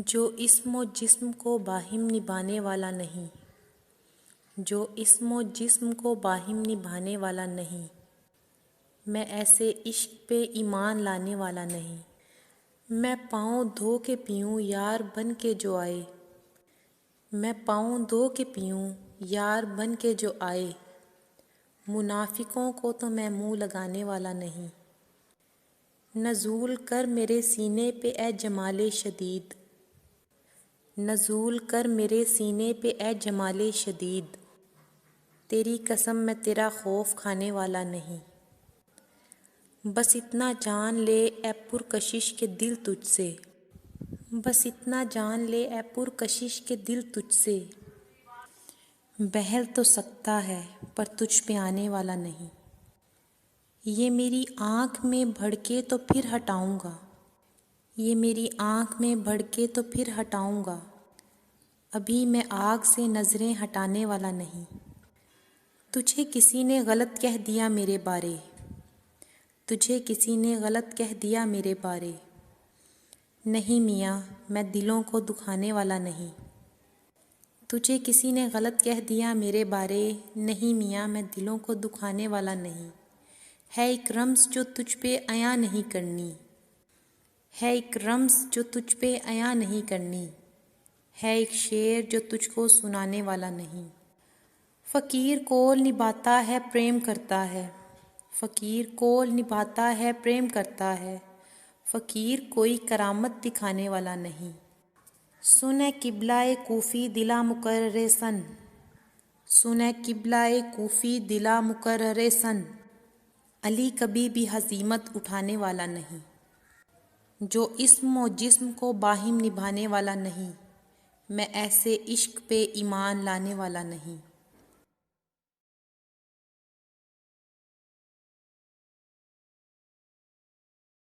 जो इस्म व जिस्म को बाहिम निभाने वाला नहीं, जो इस्म व जिस्म को बाहिम निभाने वाला नहीं, मैं ऐसे इश्क पे ईमान लाने वाला नहीं। मैं पाँव धो के पीऊँ यार बन के जो आए, मैं पाँव धो के पीऊँ यार बन के जो आए, मुनाफिकों को तो मैं मुँह लगाने वाला नहीं। नज़ूल कर मेरे सीने पे ए जमाले शदीद, नज़ूल कर मेरे सीने पे ए जमाले शदीद, तेरी कसम मैं तेरा खौफ खाने वाला नहीं। बस इतना जान ले ए पुरकशिश के दिल तुझसे, बस इतना जान ले ए पुरकशिश के दिल तुझसे, बहल तो सकता है पर तुझ पे आने वाला नहीं। ये मेरी आँख में भड़के तो फिर हटाऊँगा, ये मेरी आँख में भड़के तो फिर हटाऊँगा, अभी मैं आग से नज़रें हटाने वाला नहीं। तुझे किसी ने गलत कह दिया मेरे बारे, तुझे किसी ने गलत कह दिया मेरे बारे, नहीं मियाँ मैं दिलों को दुखाने वाला नहीं। तुझे किसी ने गलत कह दिया मेरे बारे, नहीं मियाँ मैं दिलों को दुखाने वाला नहीं। है एक रम्ज़ जो तुझ पे अया नहीं करनी, है एक रम्ज़ जो तुझ पे अया नहीं करनी, है एक शेर जो तुझको सुनाने वाला नहीं। फ़कीर कोल निभाता है प्रेम करता है, फ़कीर कोल निभाता है प्रेम करता है, फ़कीर कोई करामत दिखाने वाला नहीं। सुने किबलाए कूफ़ी दिला मुकर्ररे सन, सुने किबलाए कूफ़ी दिला मुकर्ररे सन, अली कभी भी हज़ीमत उठाने वाला नहीं। जो इस्म व जिस्म को बाहिम निभाने वाला नहीं, मैं ऐसे इश्क पे ईमान लाने वाला नहीं।